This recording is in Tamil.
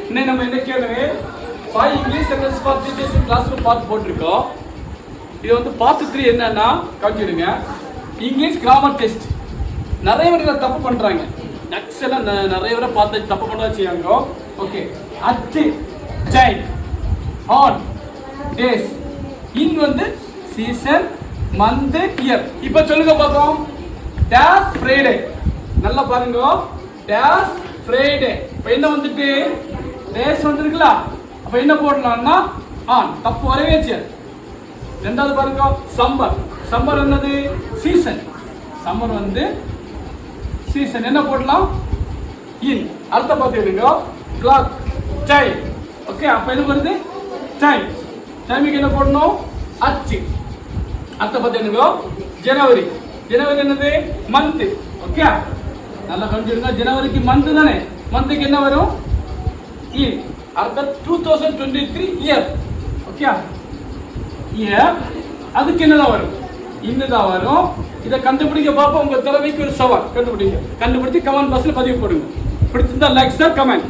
இன்னைக்கு நம்ம என்ன கேள்வி 5 English sentence for teachers in classroom பார்த்து போட்டிருக்கோம். இது வந்து பார்ட் 3 என்னன்னா கவனிச்சிடுங்க. English grammar test. நிறைய பேர் தப்பு பண்றாங்க. ஆக்சுவலா நிறைய பேரை பார்த்து தப்பு பண்ண செய்யாங்க. Okay, at time on days in வந்து சீசன் மந்த் இயர். இப்போ சொல்லுங்க பார்ப்போம். Days Friday. நல்லா பாருங்க. Days Friday. இப்போ என்ன வந்துட்டு டேஸ் வந்துருக்குல்ல. அப்போ என்ன போடலாம்னா ஆன். தப்பு வரவே செய்யாது. ரெண்டாவது பாருங்க சம்மர். சம்மர் என்னது சீசன். சம்மர் வந்து சீசன். என்ன போடலாம் இன். அடுத்த பார்த்துக்கிடுங்க கிளாக் டைம். ஓகே, அப்போ என்ன வருது டைம். டைமுக்கு என்ன போடணும் அச்சு. அடுத்த பார்த்துக்கிடுங்க ஜனவரி. ஜனவரி என்னது மந்த். ஓகே, நல்லா கண்டுடுங்க. ஜனவரிக்கு மந்த் தானே. மந்த்துக்கு என்ன வரும் இன். அடுத்த 2023 இயர். ஓகே, இயர் அதுக்கு என்னதான் வரும் இன்னுதான் வரும். இதை கண்டுபிடிக்க பார்ப்போம். உங்க திறமைக்கு ஒரு சவால். கண்டுபிடிங்க. கண்டுபிடிச்சு கமெண்ட் பாக்ஸ்ல பதிவு போடுங்க. பிடிச்சிருந்தா லைக் சார் கமெண்ட்.